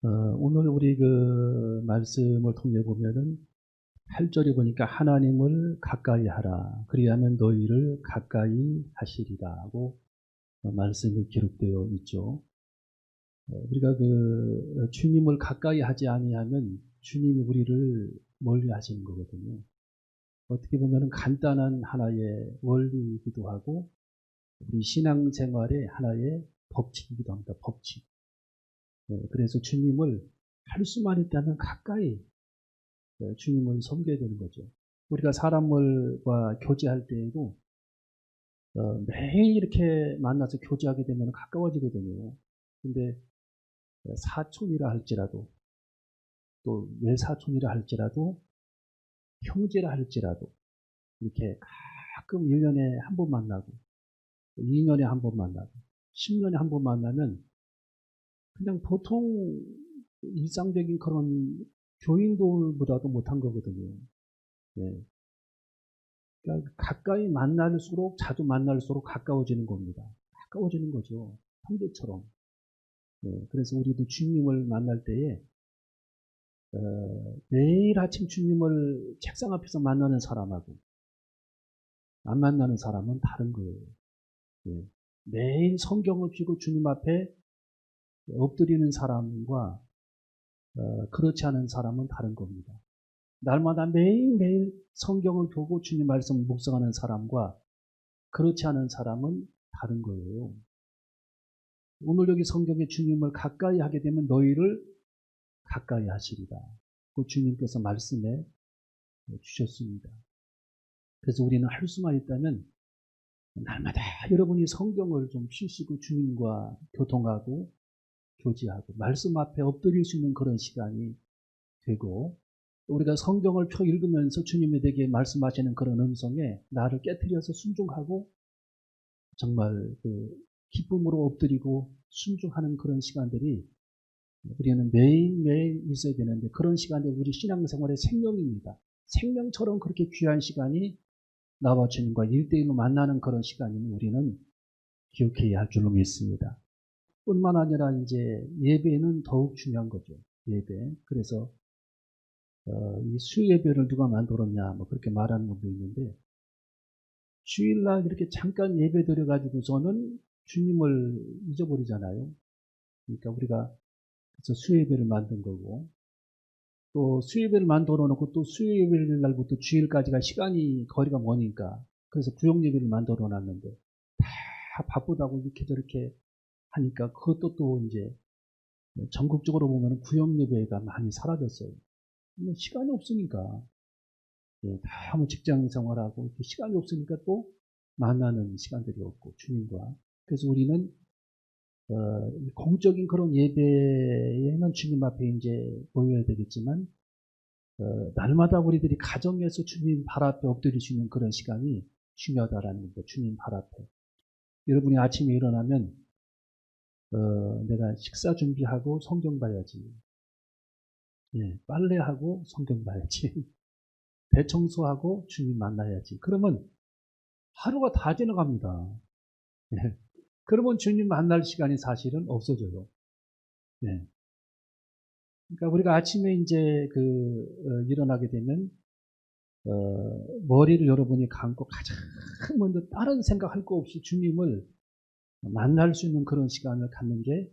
오늘 우리 그 말씀을 통해 보면은 8절에 보니까 하나님을 가까이 하라. 그리하면 너희를 가까이 하시리라 하고 말씀이 기록되어 있죠. 우리가 그 주님을 가까이 하지 아니하면 주님이 우리를 멀리 하시는 거거든요. 어떻게 보면은 간단한 하나의 원리이기도 하고 우리 신앙생활의 하나의 법칙이기도 합니다. 법칙. 그래서 주님을 할 수만 있다면 가까이 주님을 섬겨야 되는 거죠. 우리가 사람들과 교제할 때에도 매일 이렇게 만나서 교제하게 되면 가까워지거든요. 근데 사촌이라 할지라도 또 외사촌이라 할지라도 형제라 할지라도 이렇게 가끔 1년에 한 번 만나고 2년에 한 번 만나고 10년에 한 번 만나면 그냥 보통 일상적인 그런 교인들보다도 못한 거거든요. 네. 그러니까 가까이 만날수록 자주 만날수록 가까워지는 겁니다. 가까워지는 거죠. 형제처럼. 네. 그래서 우리도 주님을 만날 때에 매일 아침 주님을 책상 앞에서 만나는 사람하고 안 만나는 사람은 다른 거예요. 네. 매일 성경을 펴고 주님 앞에 엎드리는 사람과 그렇지 않은 사람은 다른 겁니다. 날마다 매일매일 성경을 보고 주님 말씀을 묵상하는 사람과 그렇지 않은 사람은 다른 거예요. 오늘 여기 성경에 주님을 가까이 하게 되면 너희를 가까이 하시리라. 그 주님께서 말씀해 주셨습니다. 그래서 우리는 할 수만 있다면 날마다 여러분이 성경을 좀 펴시고 주님과 교통하고 교제하고 말씀 앞에 엎드릴 수 있는 그런 시간이 되고 우리가 성경을 펴 읽으면서 주님이 되게 말씀하시는 그런 음성에 나를 깨트려서 순종하고 정말 그 기쁨으로 엎드리고 순종하는 그런 시간들이 우리는 매일매일 있어야 되는데 그런 시간들이 우리 신앙생활의 생명입니다. 생명처럼 그렇게 귀한 시간이 나와 주님과 1대1로 만나는 그런 시간이면 우리는 기억해야 할 줄로 믿습니다. 뿐만 아니라 이제 예배는 더욱 중요한 거죠. 예배. 그래서 이 수예배를 누가 만들었냐 뭐 그렇게 말하는 분도 있는데 주일날 이렇게 잠깐 예배 드려가지고서는 주님을 잊어버리잖아요. 그러니까 우리가 그래서 수예배를 만든 거고 또 수예배를 만들어 놓고 또 수요일 날부터 주일까지가 시간이 거리가 머니까 그래서 구역예배를 만들어 놨는데 다 바쁘다고 이렇게 저렇게 하니까 그것도 또 이제 전국적으로 보면 구역예배가 많이 사라졌어요. 시간이 없으니까 다 뭐 직장 생활하고 이렇게 시간이 없으니까 또 만나는 시간들이 없고 주님과 그래서 우리는 공적인 그런 예배에는 주님 앞에 이제 모여야 되겠지만 날마다 우리들이 가정에서 주님 발 앞에 엎드릴 수 있는 그런 시간이 중요하다라는 겁니다. 주님 발 앞에. 여러분이 아침에 일어나면 내가 식사 준비하고 성경 봐야지. 예, 빨래하고 성경 봐야지. 대청소하고 주님 만나야지. 그러면 하루가 다 지나갑니다. 예. 그러면 주님 만날 시간이 사실은 없어져요. 예. 그러니까 우리가 아침에 이제 일어나게 되면 머리를 여러분이 감고 가장 먼저 다른 생각할 거 없이 주님을 만날 수 있는 그런 시간을 갖는 게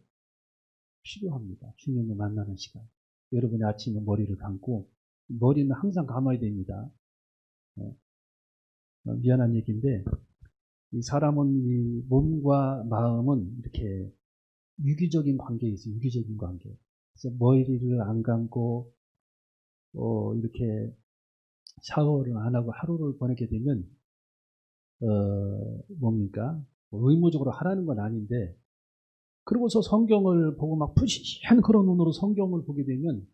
필요합니다. 주님을 만나는 시간. 여러분이 아침에 머리를 감고 머리는 항상 감아야 됩니다. 미안한 얘기인데 이 사람은 이 몸과 마음은 이렇게 유기적인 관계에 있어요. 유기적인 관계. 그래서 머리를 안 감고 이렇게 샤워를 안 하고 하루를 보내게 되면 뭡니까? 뭐 의무적으로 하라는 건 아닌데 그러고서 성경을 보고 막 푸시한 그런 눈으로 성경을 보게 되면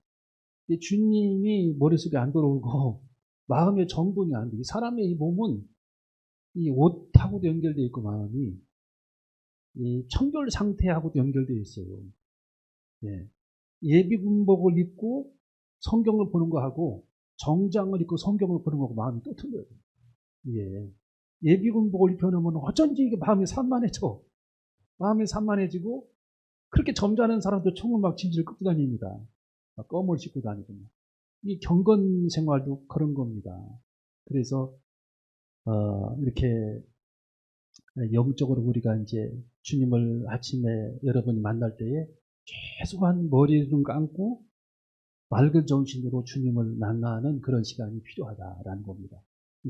주님이 머릿속에 안 들어오고 마음의 정돈이 안 돼. 사람의 이 몸은 이 옷하고도 연결되어 있고 마음이 이 청결 상태하고도 연결되어 있어요. 예. 예비군복을 입고 성경을 보는 거하고 정장을 입고 성경을 보는 거하고 마음이 또 틀려요. 예. 예비군복을 입혀놓으면 어쩐지 이게 마음이 산만해져. 마음이 산만해지고 그렇게 점잖은 사람도 총을 막 질질 끌고 다닙니다. 막 껌을 씹고 다니고. 이 경건 생활도 그런 겁니다. 그래서 이렇게 영적으로 우리가 이제 주님을 아침에 여러분이 만날 때에 최소한 머리를 감고 맑은 정신으로 주님을 만나는 그런 시간이 필요하다라는 겁니다.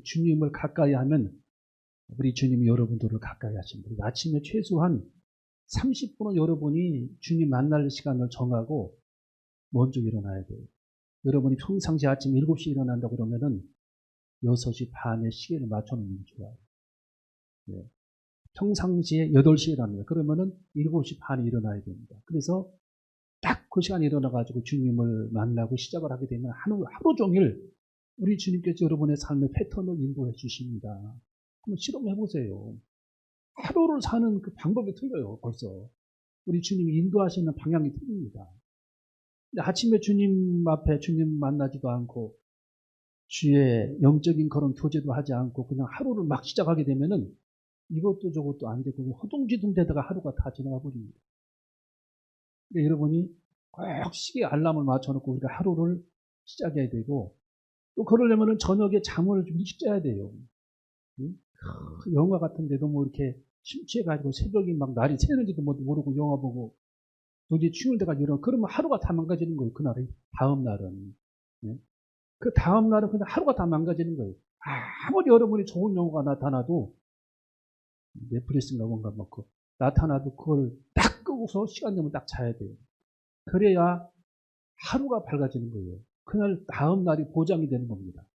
주님을 가까이 하면 우리 주님이 여러분들을 가까이 하십니다. 아침에 최소한 30분은 여러분이 주님 만날 시간을 정하고 먼저 일어나야 돼요. 여러분이 평상시 아침 7시에 일어난다고 그러면은 6시 반에 시계를 맞춰놓는 게 좋아요. 네. 평상시에 8시에 일어납니다. 그러면은 7시 반에 일어나야 됩니다. 그래서 딱 그 시간에 일어나가지고 주님을 만나고 시작을 하게 되면 하루 종일 우리 주님께서 여러분의 삶의 패턴을 인도해 주십니다. 한번 실험해 보세요. 하루를 사는 그 방법이 틀려요, 벌써. 우리 주님이 인도하시는 방향이 틀립니다. 근데 아침에 주님 앞에 주님 만나지도 않고 주의 영적인 그런 교제도 하지 않고 그냥 하루를 막 시작하게 되면은 이것도 저것도 안 되고 허둥지둥 되다가 하루가 다 지나가 버립니다. 근데 여러분이 꼭 시계 알람을 맞춰놓고 우리가 하루를 시작해야 되고 또 그러려면은 저녁에 잠을 좀 일찍 자야 돼요. 응? 영화 같은데도 뭐 이렇게 심취해가지고 새벽이 막 날이 새는지도 모르고 영화 보고 도저히 취할 때까지 이런 그러면 하루가 다 망가지는 거예요. 그날의 다음 날은. 네? 그 다음 날은 그냥 하루가 다 망가지는 거예요. 아무리 여러분이 좋은 영화가 나타나도 넷플릭스인가 뭔가 뭐 나타나도 그걸 딱 끄고서 시간 되면 딱 자야 돼요. 그래야 하루가 밝아지는 거예요. 그날 다음 날이 보장이 되는 겁니다.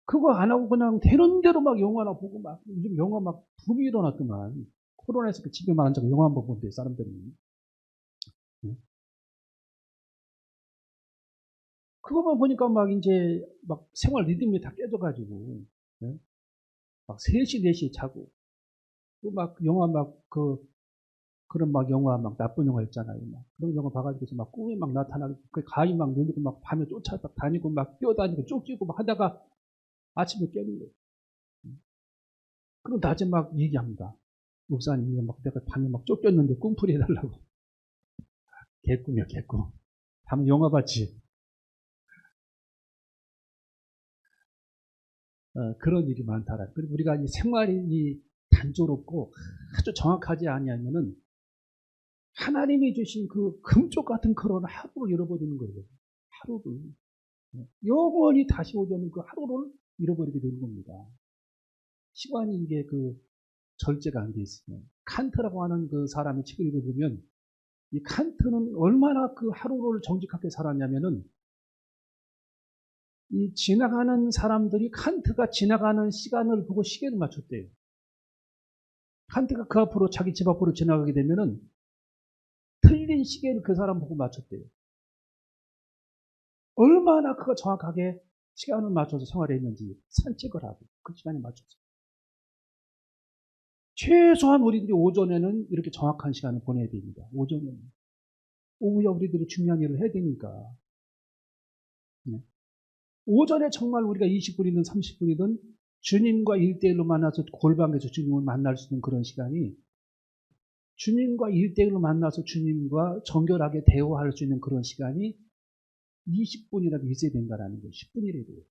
그거 안 하고 그냥 되는 대로 막 영화나 보고 막 요즘 영화 막 붐이 일어났더만 코로나에서 집에만 앉아서 영화 한번 본대 사람들이. 그거만 보니까 막 이제 막 생활 리듬이 다 깨져가지고 막 3시 4시에 자고 또 막 영화 막 그런 막 영화 막 나쁜 영화 있잖아요. 막 그런 영화 봐가지고서 막 꿈이 막 나타나고 그 가위 막 눌리고 막 밤에 쫓아다니고 막 뛰어다니고 쫓기고 막 하다가 아침에 깨는 거예요. 그럼 낮에 막 얘기합니다. 목사님 이거 막 내가 밤에 막 쫓겼는데 꿈풀이 해달라고. 개꿈이야 개꿈. 밤 영화 봤지. 그런 일이 많다라. 그리고 우리가 이 생활이 단조롭고 아주 정확하지 아니하면은 하나님이 주신 그 금쪽 같은 그런 하루를 잃어버리는 거예요. 하루를. 영원히 다시 오자는 그 하루를 잃어버리게 되는 겁니다. 시간이 이게 절제가 안 돼 있으면. 칸트라고 하는 그 사람의 책을 읽어보면 이 칸트는 얼마나 그 하루를 정직하게 살았냐면은 이 지나가는 사람들이 칸트가 지나가는 시간을 보고 시계를 맞췄대요. 칸트가 그 앞으로 자기 집 앞으로 지나가게 되면은 틀린 시계를 그 사람 보고 맞췄대요. 얼마나 그가 정확하게 시간을 맞춰서 생활했는지 산책을 하고 그 시간에 맞춰서. 최소한 우리들이 오전에는 이렇게 정확한 시간을 보내야 됩니다. 오전에는. 오후에 우리들이 중요한 일을 해야 되니까. 네. 오전에 정말 우리가 20분이든 30분이든 주님과 1대1로 만나서 골방에서 주님을 만날 수 있는 그런 시간이 주님과 1대1로 만나서 주님과 정결하게 대화할 수 있는 그런 시간이 20분이라도 있어야 된다는 거예요. 10분이라도.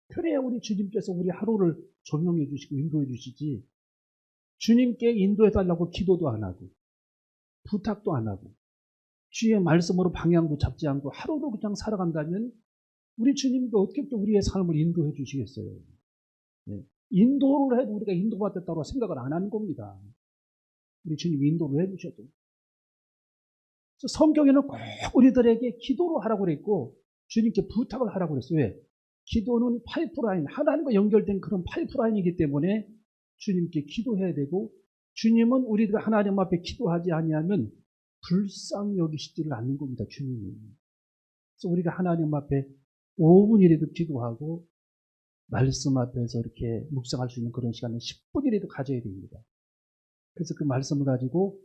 그래야 우리 주님께서 우리 하루를 조명해 주시고 인도해 주시지 주님께 인도해 달라고 기도도 안 하고 부탁도 안 하고 주의 말씀으로 방향도 잡지 않고 하루도 그냥 살아간다면 우리 주님도 어떻게 또 우리의 삶을 인도해 주시겠어요? 네. 인도를 해도 우리가 인도받았다고 생각을 안 하는 겁니다. 우리 주님이 인도를 해 주셔도. 성경에는 꼭 우리들에게 기도로 하라고 그랬고 주님께 부탁을 하라고 그랬어요. 왜? 기도는 파이프라인, 하나님과 연결된 그런 파이프라인이기 때문에 주님께 기도해야 되고 주님은 우리가 하나님 앞에 기도하지 아니하면 불쌍히 여기시지를 않는 겁니다. 주님이. 그래서 우리가 하나님 앞에 5분이라도 기도하고 말씀 앞에서 이렇게 묵상할 수 있는 그런 시간을 10분이라도 가져야 됩니다. 그래서 그 말씀을 가지고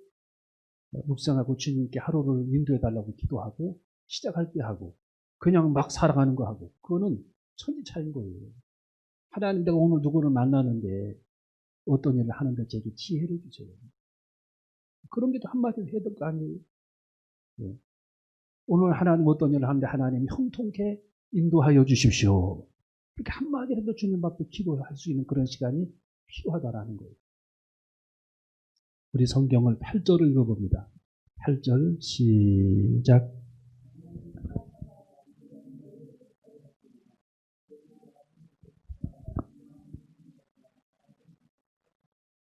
묵상하고 주님께 하루를 인도해 달라고 기도하고 시작할 때 하고 그냥 막 살아가는 거 하고 그거는 천지 차이인 거예요. 하나님 내가 오늘 누구를 만나는데 어떤 일을 하는데 제게 지혜를 주세요. 그런 게도 한마디로 해야 될 거 아니에요. 예. 오늘 하나님 어떤 일을 하는데 하나님 형통케 인도하여 주십시오. 그렇게 한마디라도 주님 앞에 기도할 수 있는 그런 시간이 필요하다라는 거예요. 우리 성경을 8절을 읽어봅니다. 8절 시작.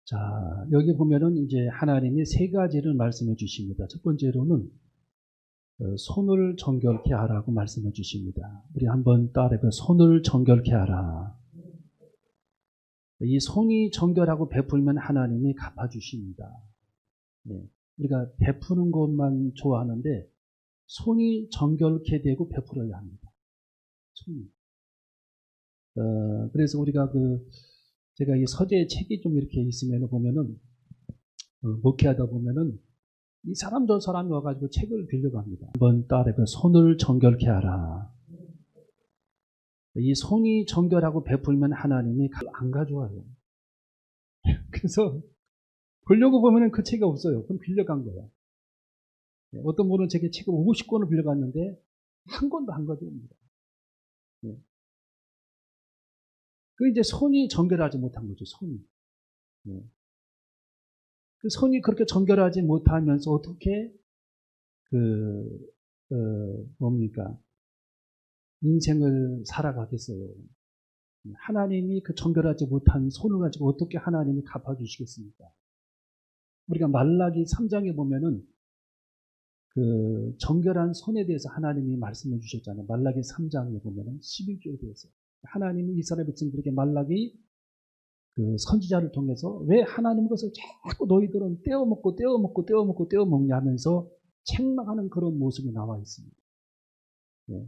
자, 여기 보면은 이제 하나님이 세 가지를 말씀해 주십니다. 첫 번째로는 손을 정결케 하라고 말씀해 주십니다. 우리 한번 따라해서 손을 정결케 하라. 이 손이 정결하고 베풀면 하나님이 갚아주십니다. 네. 우리가 베푸는 것만 좋아하는데 손이 정결케 되고 베풀어야 합니다. 손이. 그래서 우리가 제가 이 서재 책이 좀 이렇게 있으면 보면은, 목회하다 보면은, 이 사람 저 사람이 와가지고 책을 빌려갑니다. 한번 따라해서 손을 정결케 하라. 이 손이 정결하고 베풀면 하나님이 안 가져와요. 그래서 보려고 보면은 그 책이 없어요. 그럼 빌려간 거야. 어떤 분은 제게 책을 50권을 빌려갔는데 한 권도 안 가져옵니다. 그 이제 손이 정결하지 못한 거죠. 손이. 그 손이 그렇게 정결하지 못하면서 어떻게 뭡니까? 인생을 살아가겠어요. 하나님이 그 정결하지 못한 손을 가지고 어떻게 하나님이 갚아주시겠습니까? 우리가 말라기 3장에 보면은 그 정결한 손에 대해서 하나님이 말씀해 주셨잖아요. 말라기 3장에 보면은 11조에 대해서. 하나님이 이스라엘 백성들에게 말라기 그 선지자를 통해서 왜 하나님 것을 자꾸 너희들은 떼어먹냐 하면서 책망하는 그런 모습이 나와 있습니다.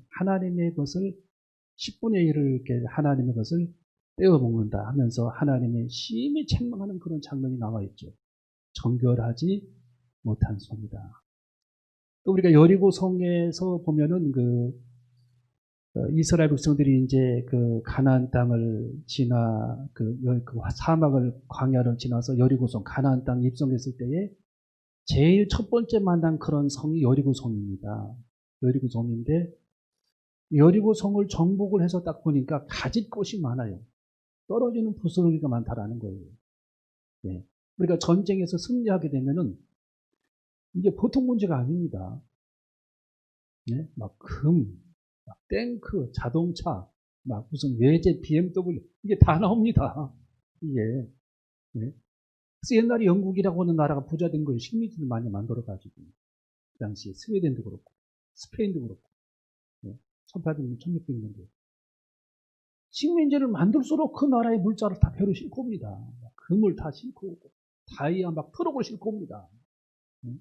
하나님의 것을 10분의 1을 이렇게 하나님의 것을 떼어먹는다 하면서 하나님이 심히 책망하는 그런 장면이 나와 있죠. 정결하지 못한 손이다. 또 우리가 여리고 성에서 보면은 이스라엘 백성들이 이제 그 가나안 땅을 지나 그 사막을 광야를 지나서 여리고성 가나안 땅 입성했을 때에 제일 첫 번째 만난 그런 성이 여리고성입니다. 여리고성인데 여리고성을 정복을 해서 딱 보니까 가질 것이 많아요. 떨어지는 부스러기가 많다라는 거예요. 네. 우리가 전쟁에서 승리하게 되면은 이게 보통 문제가 아닙니다. 네? 막 막 탱크, 자동차, 막 무슨 외제 BMW 이게 다 나옵니다. 이게. 네? 그래서 옛날에 영국이라고 하는 나라가 부자 된 거예요. 식민지를 많이 만들어가지고. 그 당시에 스웨덴도 그렇고, 스페인도 그렇고. 네? 1800년, 1600년대. 식민지를 만들수록 그 나라의 물자를 다 배로 싣고 옵니다. 금을 다 싣고 오고, 다이아 막 트럭을 싣고 옵니다. 네?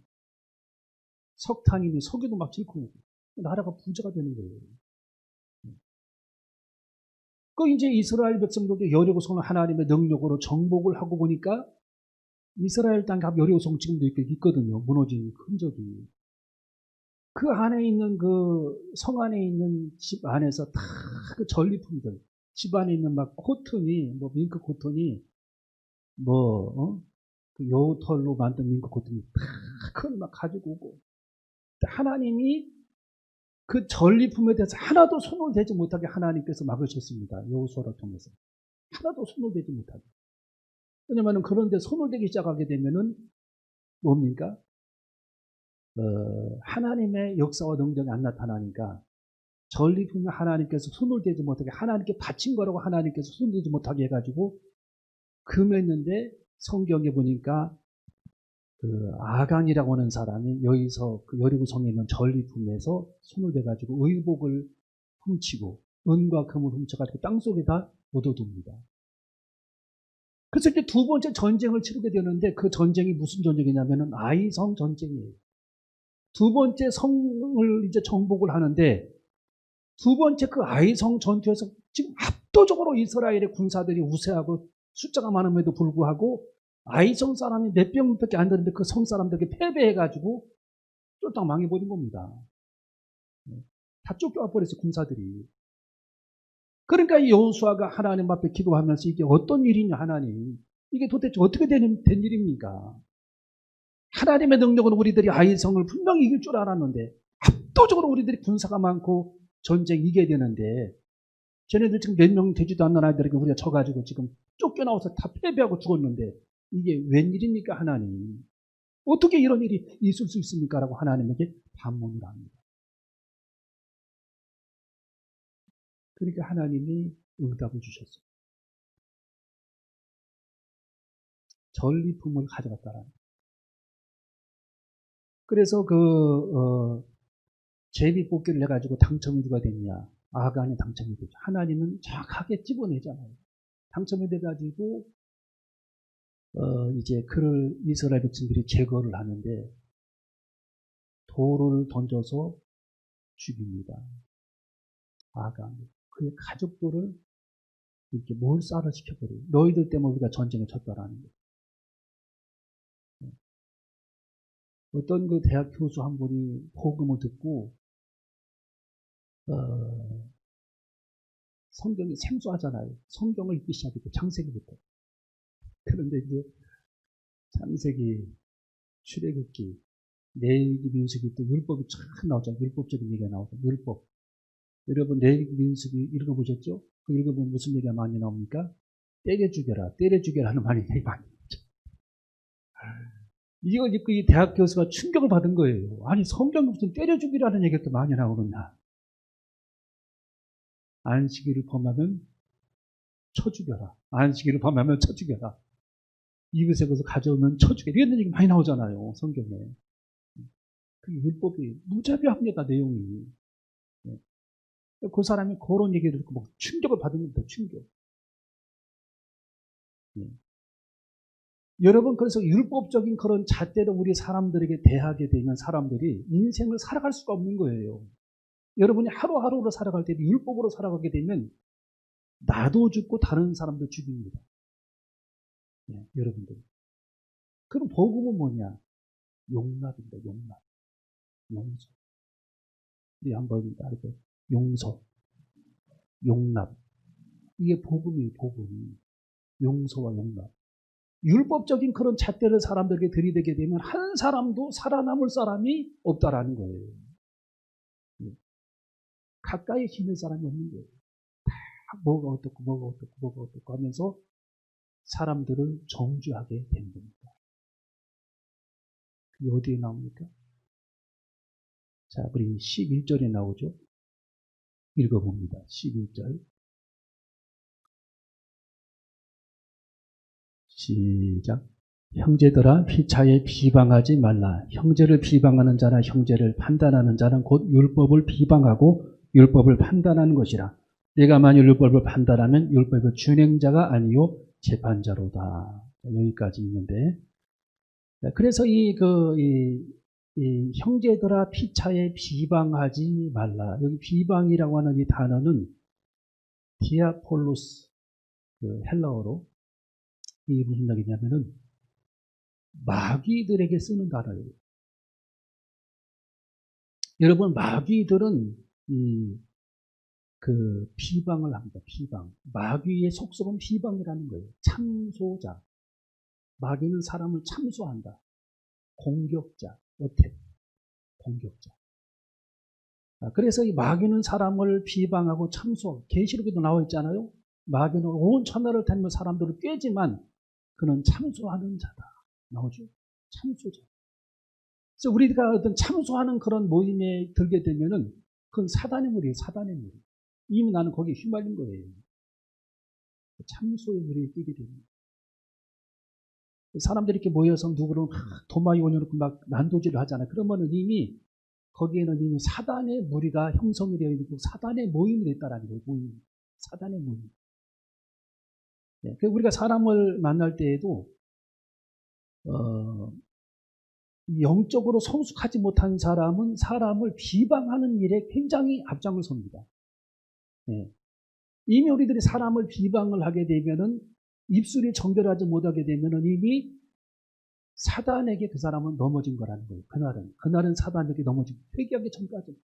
석탄이니 석유도 막 싣고 오고. 나라가 부자가 되는 거예요. 그 이제 이스라엘 백성들도 여리고성을 하나님의 능력으로 정복을 하고 보니까 이스라엘 땅 여리고성 지금도 이렇게 있거든요. 무너진 흔적이. 그 안에 있는 그 성 안에 있는 집 안에서 다 그 전리품들, 집 안에 있는 막 코튼이, 뭐 밍크 코튼이, 그 여우털로 만든 밍크 코튼이 다 그걸 막 가지고 오고. 하나님이 그 전리품에 대해서 하나도 손을 대지 못하게 하나님께서 막으셨습니다. 여호수아를 통해서. 하나도 손을 대지 못하게. 왜냐면은 그런데 손을 대기 시작하게 되면은 뭡니까? 하나님의 역사와 능력이 안 나타나니까 전리품을 하나님께서 손을 대지 못하게 하나님께 바친 거라고 하나님께서 손을 대지 못하게 해가지고 금했는데 성경에 보니까 그 아간이라고 하는 사람이 여기서 그 여리고성에 있는 전리품에서 손을 대가지고 의복을 훔치고 은과 금을 훔쳐가지고 땅속에다 묻어둡니다. 그래서 이제 두 번째 전쟁을 치르게 되는데 그 전쟁이 무슨 전쟁이냐면은 아이성 전쟁이에요. 두 번째 성을 이제 정복을 하는데 두 번째 그 아이성 전투에서 지금 압도적으로 이스라엘의 군사들이 우세하고 숫자가 많음에도 불구하고 아이성 사람이 몇 명밖에 안 되는데 그 성 사람들에게 패배해가지고 쫄딱 망해버린 겁니다. 다 쫓겨와 버렸어요, 군사들이. 그러니까 여호수아가 하나님 앞에 기도하면서 이게 어떤 일이냐 하나님. 이게 도대체 어떻게 된 일입니까? 하나님의 능력으로 우리들이 아이성을 분명히 이길 줄 알았는데 압도적으로 우리들이 군사가 많고 전쟁 이겨야 되는데 쟤네들 지금 몇 명 되지도 않는 아이들에게 우리가 져가지고 지금 쫓겨나와서 다 패배하고 죽었는데 이게 웬일입니까 하나님? 어떻게 이런 일이 있을 수 있습니까? 라고 하나님에게 반문을 합니다. 그러니까 하나님이 응답을 주셨어요. 전리품을 가져갔다라는 거예요. 그래서 제비뽑기를 해가지고 당첨이 누가 됐냐? 아간이 당첨이 되죠. 하나님은 정확하게 집어내잖아요. 당첨이 돼가지고 이제 그를 이스라엘 백성들이 제거를 하는데 돌을 던져서 죽입니다. 아간. 그의 가족들을 이렇게 몰살을 시켜버려요. 너희들 때문에 우리가 전쟁에 졌다라는 거예요. 어떤 그 대학 교수 한 분이 복음을 듣고 성경이 생소하잖아요. 성경을 읽기 시작했고 창세기부터. 그런데 이제 창세기, 출애굽기, 레위기, 민수기 또 율법이 쫙 나오죠. 율법적인 얘기가 나오죠. 율법. 여러분 레위기, 민수기 읽어보셨죠? 그 읽어보면 무슨 얘기가 많이 나옵니까? 때려 죽여라, 때려 죽여라 하는 말이 많이 나오죠. 이걸 읽고 이 대학 교수가 충격을 받은 거예요. 아니 성경에 무슨 때려 죽이라는 얘기가 이렇게 많이 나오느냐. 안식일을 범하면 쳐 죽여라. 안식일을 범하면 쳐 죽여라. 이것에 것을 가져오면 쳐 죽여라. 이런 얘기 많이 나오잖아요. 성경에. 그 율법이 무자비합니다. 내용이. 그 사람이 그런 얘기를 듣고 막 충격을 받은 겁니다. 충격. 여러분 그래서 율법적인 그런 잣대로 우리 사람들에게 대하게 되면 사람들이 인생을 살아갈 수가 없는 거예요. 여러분이 하루하루로 살아갈 때 율법으로 살아가게 되면 나도 죽고 다른 사람도 죽입니다. 여러분들. 그럼 복음은 뭐냐? 용납입니다. 용납. 용서. 우리 한번 따르게 용서. 용납. 이게 복음이에요. 복음. 용서와 용납. 율법적인 그런 잣대를 사람들에게 들이대게 되면 한 사람도 살아남을 사람이 없다라는 거예요. 가까이 지낼 사람이 없는 거예요. 다 뭐가 어떻고 뭐가 어떻고 뭐가 어떻고 하면서 사람들을 정죄하게 된 겁니다. 그게 어디에 나옵니까? 자, 우리 11절에 나오죠. 읽어봅니다. 11절. 시작. 형제들아 피차에 비방하지 말라. 형제를 비방하는 자나 형제를 판단하는 자는 곧 율법을 비방하고 율법을 판단하는 것이라. 내가 만일 율법을 판단하면 율법의 준행자가 아니요 재판자로다. 여기까지 있는데, 그래서 이 형제들아 피차에 비방하지 말라. 여기 비방이라고 하는 이 단어는 디아폴로스, 헬라어로 이게 무슨 얘기냐면은 마귀들에게 쓰는 단어예요. 여러분 마귀들은 비방을 합니다. 비방. 마귀의 속성은 비방이라는 거예요. 참소자. 마귀는 사람을 참소한다. 공격자. 어택. 공격자. 그래서 이 마귀는 사람을 비방하고 참소. 계시록에도 나와 있잖아요. 마귀는 온 천하를 다니며 사람들을 꿰지만 그는 참소하는 자다. 나오죠. 참소자. 그래서 우리가 어떤 참소하는 그런 모임에 들게 되면은 그건 사단의 무리예요. 사단의 무리. 이미 나는 거기에 휘말린 거예요. 참소의 무리에 끼게 됩니다. 사람들이 이렇게 모여서 누구를 도마에 올려놓고 막 난도질을 하잖아요. 그러면은 이미 거기에는 이미 사단의 무리가 형성이 되어 있고 사단의 모임이 됐다라는 거예요. 모임. 사단의 모임. 네. 우리가 사람을 만날 때에도 영적으로 성숙하지 못한 사람은 사람을 비방하는 일에 굉장히 앞장을 섭니다. 네. 이미 우리들이 사람을 비방을 하게 되면은 입술이 정결하지 못하게 되면은 이미 사단에게 그 사람은 넘어진 거라는 거예요. 그날은 사단에게 넘어진 회개하기 전까지.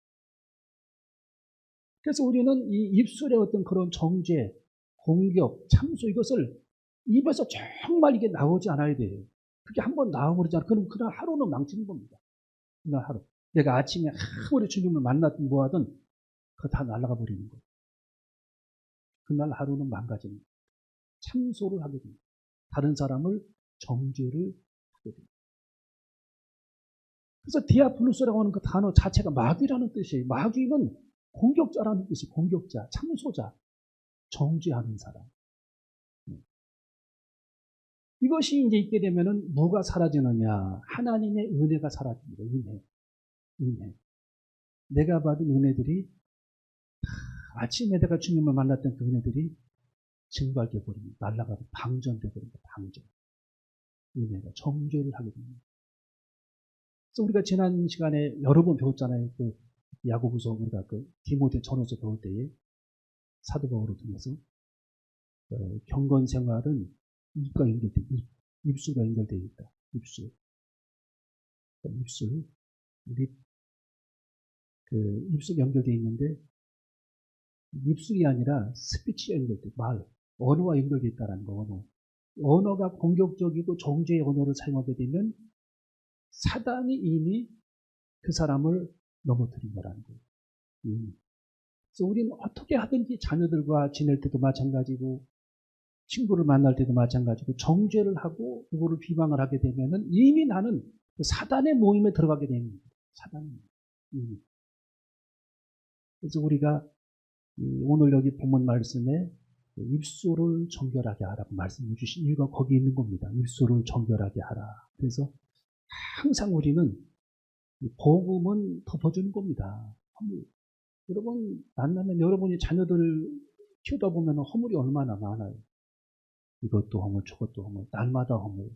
그래서 우리는 이 입술의 어떤 그런 정죄, 공격, 참소 이것을 입에서 정말 이게 나오지 않아야 돼요. 그게 한번 나와버리잖아. 그럼 그날 하루는 망치는 겁니다. 그날 하루. 내가 아침에 아무리 주님을 만났든 뭐하든 그거 다 날아가 버리는 거예요. 그날 하루는 망가지는 거예요. 참소를 하게 됩니다. 다른 사람을 정죄를 하게 됩니다. 그래서 디아블로스라고 하는 그 단어 자체가 마귀라는 뜻이에요. 마귀는 공격자라는 뜻이 공격자, 참소자, 정죄하는 사람. 이것이 이제 있게 되면은 뭐가 사라지느냐? 하나님의 은혜가 사라집니다. 은혜. 내가 받은 은혜들이 아침에 내가 주님을 만났던 그 은혜들이 증발돼 버립니다. 날아가고 방전돼 버립니다. 방전. 은혜가 정죄를 하게 됩니다. 그래서 우리가 지난 시간에 여러 번 배웠잖아요. 그 야고보서 우리가 그 디모데 전후서 배울 때에 사도 바울을 통해서 경건 생활은 입과 연결돼 입술과 연결되어 있다. 입술. 우리 그 입술 연결되어 있는데 입술이 아니라 스피치 연결돼 말, 언어와 연결되어 있다는 거. 언어가 공격적이고 정죄의 언어를 사용하게 되면 사단이 이미 그 사람을 넘어뜨린 거라는 거예요. 그래서 우리는 어떻게 하든지 자녀들과 지낼 때도 마찬가지고 친구를 만날 때도 마찬가지고 정죄를 하고 그거를 비방을 하게 되면은 이미 나는 사단의 모임에 들어가게 됩니다. 사단의 모임. 그래서 우리가 오늘 여기 본문 말씀에 입술을 정결하게 하라고 말씀해 주신 이유가 거기 있는 겁니다. 입술을 정결하게 하라. 그래서 항상 우리는 복음은 덮어주는 겁니다. 허물. 여러분 만나면 여러분이 자녀들을 키우다 보면 허물이 얼마나 많아요. 이것도 허물, 저것도 허물, 날마다 허물.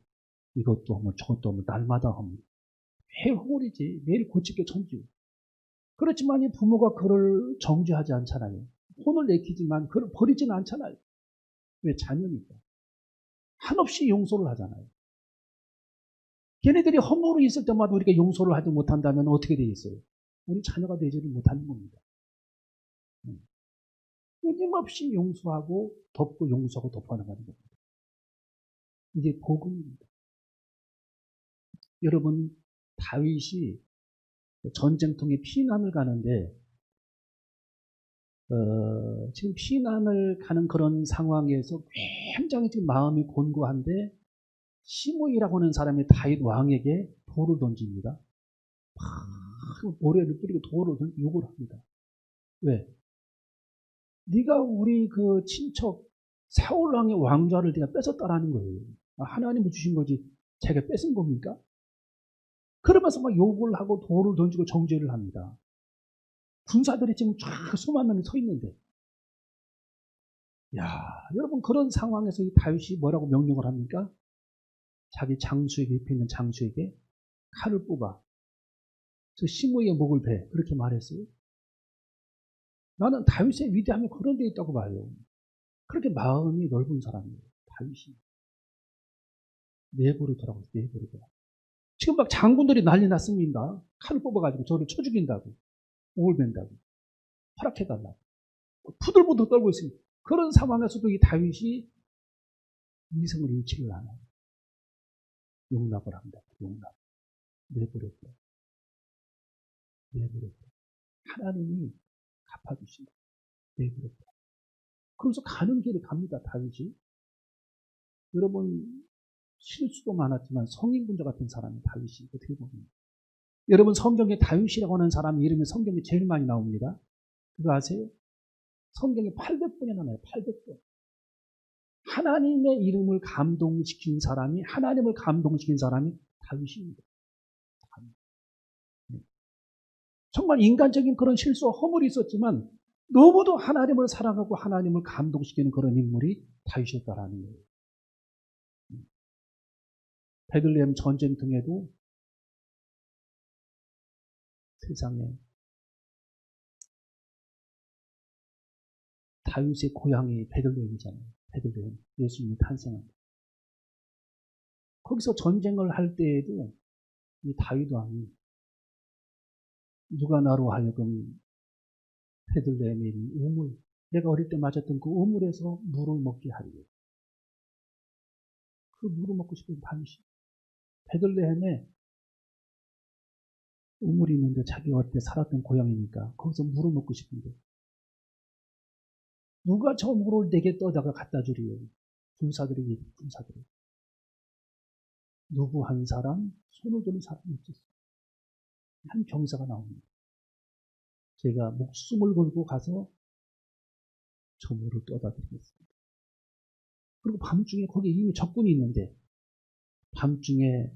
이것도 허물, 저것도 허물, 날마다 허물. 매일 허물이지. 매일 고칠 게 천지. 그렇지만 이 부모가 그를 정죄하지 않잖아요. 혼을 내키지만 그를 버리지는 않잖아요. 왜? 자녀니까. 한없이 용서를 하잖아요. 걔네들이 허물이 있을 때마다 우리가 용서를 하지 못한다면 어떻게 되겠어요? 우리 자녀가 되지를 못하는 겁니다. 끊임없이 용서하고 덮고 용서하고 덮어나가는 겁니다. 이게 복음입니다. 여러분 다윗이 전쟁통에 피난을 가는데 지금 피난을 가는 그런 상황에서 굉장히 지금 마음이 곤고한데 시므이라고 하는 사람이 다윗 왕에게 돌을 던집니다. 모래를 뿌리고 돌을 던지고 욕을 합니다. 왜? 네가 우리 그 친척 사울 왕의 왕좌를 네가 뺏었다라는 거예요. 하나님이 주신 거지 제가 뺏은 겁니까? 그러면서 막 욕을 하고 돌을 던지고 정죄를 합니다. 군사들이 지금 쫙 수만 명이 서 있는데, 야, 여러분 그런 상황에서 이 다윗이 뭐라고 명령을 합니까? 자기 장수에게 옆에 있는 장수에게 칼을 뽑아 저 시므이의 목을 베 그렇게 말했어요. 나는 다윗의 위대함이 그런 데 있다고 봐요. 그렇게 마음이 넓은 사람이에요. 다윗이 내버려두라고 내버려두라. 지금 막 장군들이 난리 났습니다. 칼을 뽑아가지고 저를 쳐 죽인다고 목을 벤다고 허락해달라고 부들부들 떨고 있습니다. 그런 상황에서도 이 다윗이 이성을 잃지를 않아요. 용납을 합니다. 용납. 내버려둬. 하나님이 갚아주신다. 내버려둬. 그러면서 가는 길에 갑니다. 다윗이. 여러분 실수도 많았지만 성인군자 같은 사람이 다윗이 어떻게 보면 여러분 성경에 다윗이라고 하는 사람 이름이 성경에 제일 많이 나옵니다. 그거 아세요? 성경에 800번이나 나와요. 800번. 하나님의 이름을 감동시킨 사람이 하나님을 감동시킨 사람이 다윗입니다. 정말 인간적인 그런 실수와 허물이 있었지만 너무도 하나님을 사랑하고 하나님을 감동시키는 그런 인물이 다윗이었다라는 거예요. 베들레헴 전쟁통에도 세상에 다윗의 고향이 베들레헴이잖아요. 베들레헴 예수님이 탄생한 거기서 전쟁을 할 때에도 이 다윗 왕이 누가 나로 하여금 베들레헴에 있는 우물 내가 어릴 때 맞았던 그 우물에서 물을 먹게 하리요. 그 물을 먹고 싶은 다윗이 베들레헴에 우물이 있는데 자기가 어때 살았던 고향이니까 거기서 물을 먹고 싶은데 누가 저 물을 내게 떠다가 갖다 주리요? 군사들이. 누구 한 사람, 손을 드는 사람이 없었어요. 한 병사가 나옵니다. 제가 목숨을 걸고 가서 저 물을 떠다 드리겠습니다. 그리고 밤중에 거기에 이미 적군이 있는데 밤중에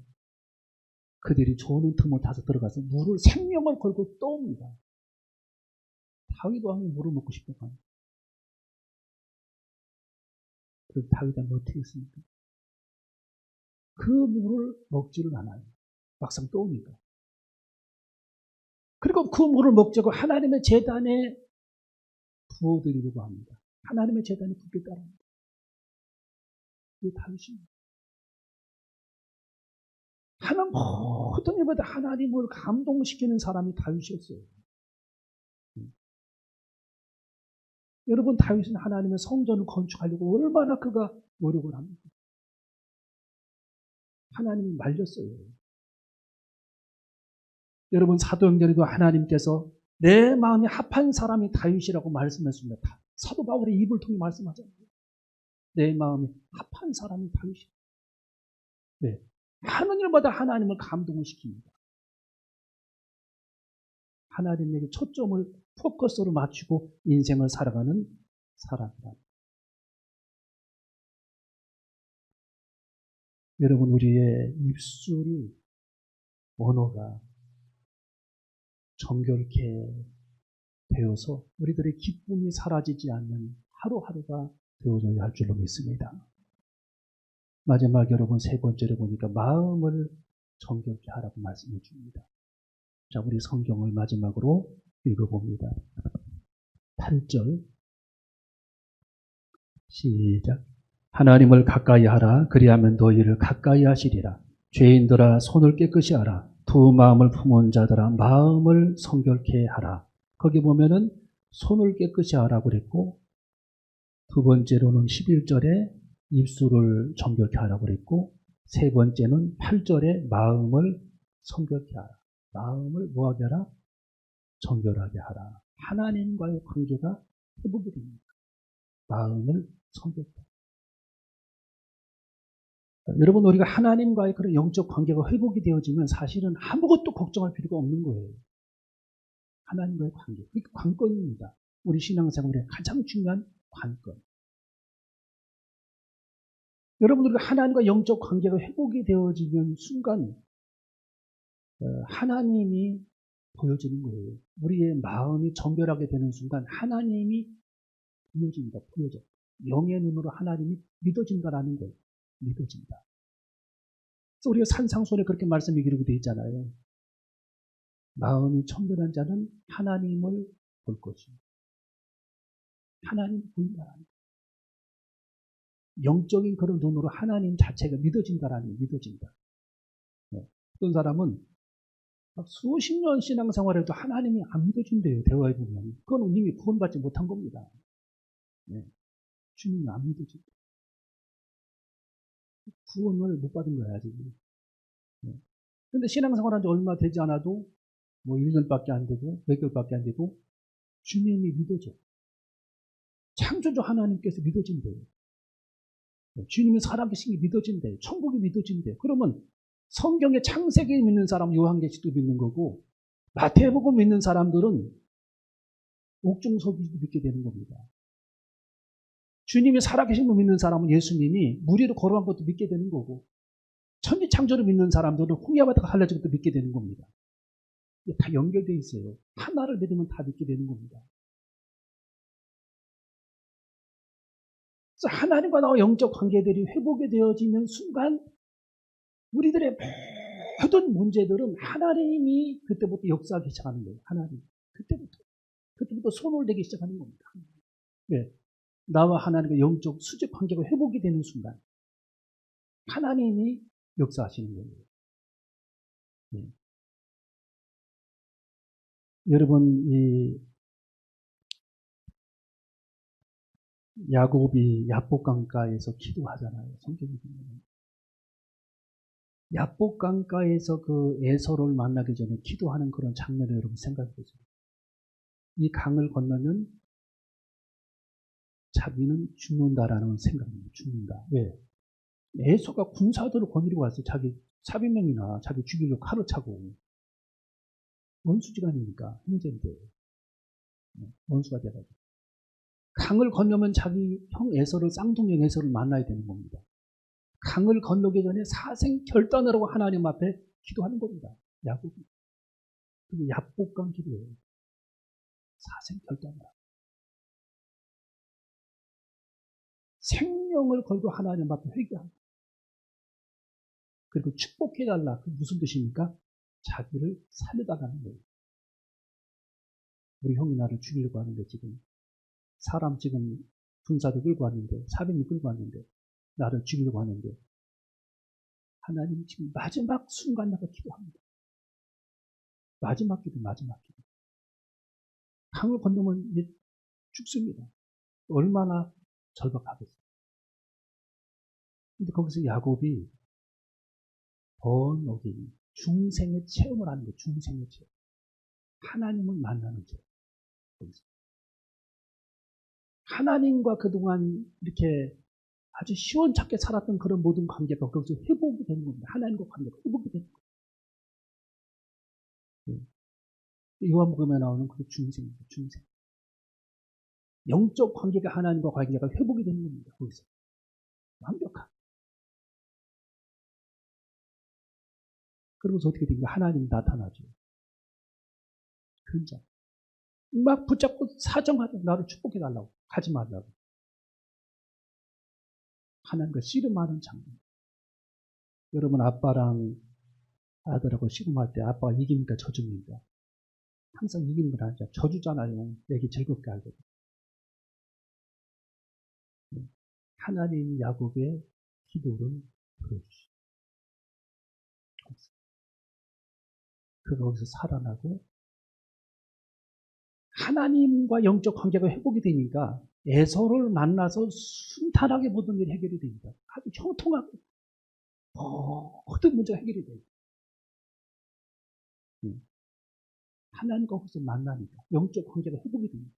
그들이 조는 틈을 타서 들어가서 물을 생명을 걸고 떠옵니다. 다윗 왕이 물을 먹고 싶다고 합니다. 그래서 다윗 왕이 어떻게 했습니까? 그 물을 먹지를 않아요. 막상 떠오니까. 그리고 그 물을 먹자고 하나님의 제단에 부어드리려고 합니다. 하나님의 제단에 붓게 따릅니다. 이게 다윗입니다. 하나님 모든 일보다 하나님을 감동시키는 사람이 다윗이었어요. 여러분, 다윗은 하나님의 성전을 건축하려고 얼마나 그가 노력을 합니까? 하나님이 말렸어요. 여러분, 사도행전에도 하나님께서 내 마음이 합한 사람이 다윗이라고 말씀했습니다. 사도 바울의 입을 통해 말씀하잖아요. 내 마음이 합한 사람이 다윗이다. 네. 하는 일마다 하나님을 감동을 시킵니다. 하나님에게 초점을 포커스로 맞추고 인생을 살아가는 사람이다. 여러분, 우리의 입술이, 언어가 정결케 되어서 우리들의 기쁨이 사라지지 않는 하루하루가 되어져야 할 줄로 믿습니다. 마지막 여러분, 세 번째로 보니까 마음을 정결케 하라고 말씀해 줍니다. 자, 우리 성경을 마지막으로 읽어봅니다. 8절 시작. 하나님을 가까이 하라. 그리하면 너희를 가까이 하시리라. 죄인들아 손을 깨끗이 하라. 두 마음을 품은 자들아 마음을 성결케 하라. 거기 보면은 손을 깨끗이 하라고 그랬고, 두 번째로는 11절에 입술을 정결케 하라고 그랬고, 세 번째는 8절에 마음을 성결케 하라. 마음을 뭐하게 하라? 정결하게 하라. 하나님과의 관계가 회복이 됩니다. 마음을 성결케 하라. 여러분, 우리가 하나님과의 그런 영적 관계가 회복이 되어지면 사실은 아무것도 걱정할 필요가 없는 거예요. 하나님과의 관계. 그게 관건입니다. 우리 신앙생활의 가장 중요한 관건. 여러분, 우리가 하나님과 영적 관계가 회복이 되어지는 순간 하나님이 보여지는 거예요. 우리의 마음이 정결하게 되는 순간 하나님이 보여집니다. 보여져. 영의 눈으로 하나님이 믿어진다라는 거예요. 믿어진다. 그래서 우리가 산상수훈에 그렇게 말씀이 기록이 되어 있잖아요. 마음이 청결한 자는 하나님을 볼 것이고 하나님을 보인다라는 거예요. 영적인 그런 눈으로 하나님 자체가 믿어진다라는 거예요. 믿어진다. 네. 어떤 사람은 수십 년 신앙생활에도 하나님이 안 믿어진대요. 대화해 보면. 그건 이미 구원받지 못한 겁니다. 네. 주님이 안 믿어진다. 구원을 못 받은 거야, 아직. 네. 근데 신앙생활한 지 얼마 되지 않아도 뭐 1년밖에 안 되고 몇 개월밖에 안 되고 주님이 믿어져. 창조주 하나님께서 믿어진대요. 주님이 살아계신 게 믿어진대요. 천국이 믿어진대요. 그러면 성경의 창세기 믿는 사람 요한계시도 믿는 거고 마태복음 믿는 사람들은 옥중서기도 믿게 되는 겁니다. 주님이 살아계신 분 믿는 사람은 예수님이 무리로 걸어간 것도 믿게 되는 거고 천지창조를 믿는 사람들은 홍해바다가 갈라진 것도 믿게 되는 겁니다. 이게 다 연결되어 있어요. 하나를 믿으면 다 믿게 되는 겁니다. 그래서 하나님과 나와 영적 관계들이 회복이 되어지는 순간 우리들의 모든 문제들은 하나님이 그때부터 역사하기 시작하는 거예요. 하나님. 그때부터 손을 대기 시작하는 겁니다. 네. 나와 하나님의 영적 수직 관계가 회복이 되는 순간 하나님이 역사하시는 거예요. 네. 여러분, 이 야곱이 야복강가에서 기도하잖아요. 성경에 보면. 야복 강가에서 그 에서를 만나기 전에 기도하는 그런 장면을 여러분 생각해 보세요. 이 강을 건너면 자기는 죽는다라는 생각입니다. 죽는다. 왜? 에서가 군사들을 거느리고 왔어요. 자기 400명이나 자기 죽이려고 칼을 차고. 원수지간이니까, 형제인데. 원수가 돼가지고. 강을 건너면 자기 형 에서를, 쌍둥이 에서를 만나야 되는 겁니다. 강을 건너기 전에 사생 결단하라고 하나님 앞에 기도하는 겁니다. 야곱이. 그게 야복강 기도예요. 사생 결단하라. 생명을 걸고 하나님 앞에 회개합니다. 그리고 축복해달라. 그게 무슨 뜻입니까? 자기를 살려달라는 거예요. 우리 형이 나를 죽이려고 하는데 지금 사람 지금 군사도 끌고 왔는데 400명 끌고 왔는데 나를 죽이려고 하는데 하나님 지금 마지막 순간 나가 기도합니다. 마지막 기도. 강을 건너면 이제 죽습니다. 얼마나 절박하겠어요. 근데 거기서 야곱이 번옥이 중생의 체험을 하는 거예요. 중생의 체험. 하나님을 만나는 체험. 거기서. 하나님과 그동안 이렇게 아주 시원찮게 살았던 그런 모든 관계가 거기서 회복이 되는 겁니다. 하나님과 관계가 회복이 되는 거예요. 요한복음에 나오는 그 중생입니다. 중생. 영적 관계가 하나님과 관계가 회복이 되는 겁니다. 거기서. 완벽한. 그러면서 어떻게 됩니까? 하나님이 나타나죠. 그림자. 막 붙잡고 사정하죠. 나를 축복해달라고. 가지 말라고. 하나님과 씨름하는 장면. 여러분 아빠랑 아들하고 씨름할 때 아빠가 이깁니까? 져줍니까? 항상 이기는 건 아니죠. 져주잖아요. 내게 즐겁게 알거든. 하나님 야곱의 기도를 들어주시죠. 그가 거기서 살아나고 하나님과 영적 관계가 회복이 되니까 에서를 만나서 순탄하게 모든 일이 해결이 됩니다. 아주 형통하게 모든 문제가 해결이 돼요. 하나님과 거기서 만나니까 영적 관계가 회복이 됩니다.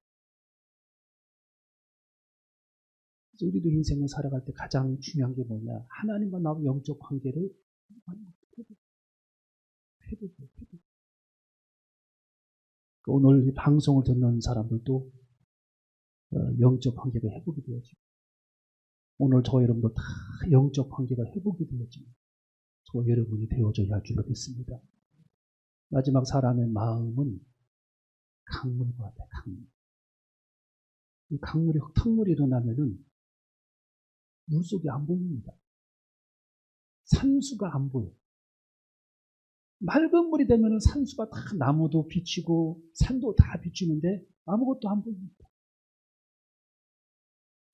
그래서 우리도 인생을 살아갈 때 가장 중요한 게 뭐냐? 하나님과 나의 영적 관계를 회복해요. 오늘 이 방송을 듣는 사람들도 영적 관계가 회복이 되어지고 오늘 저 여러분도 다 영적 관계가 회복이 되어지고 저 여러분이 되어져야 할 줄로 믿습니다. 마지막 사람의 마음은 강물과 같아요. 강물. 이 강물이 흙탕물이 일어나면은 물속이 안 보입니다. 산수가 안 보여요. 맑은 물이 되면은 산수가 다 나무도 비치고 산도 다 비치는데 아무것도 안 보입니다.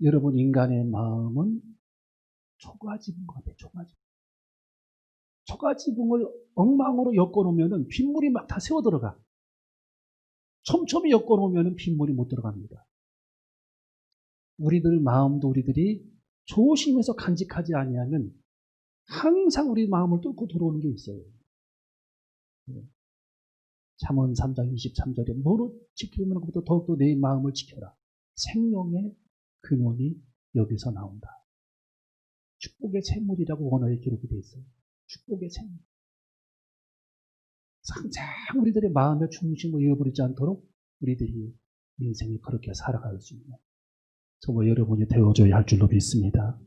여러분 인간의 마음은 초가지붕과 같아요. 초가지붕. 초가지붕을 엉망으로 엮어놓으면 빗물이 막 다 새어 들어가. 촘촘히 엮어놓으면 빗물이 못 들어갑니다. 우리들 마음도 우리들이 조심해서 간직하지 아니하면 항상 우리 마음을 뚫고 들어오는 게 있어요. 잠언 3장 23절에 뭐로 지키면 그것도 더욱더 내 마음을 지켜라. 생명의 근원이 여기서 나온다. 축복의 샘물이라고 원어에 기록이 되어 있어요. 축복의 샘물. 항상 우리들의 마음의 중심을 잃어버리지 않도록 우리들이 인생을 그렇게 살아갈 수 있는 저와 여러분이 되어줘야 할 줄로 믿습니다.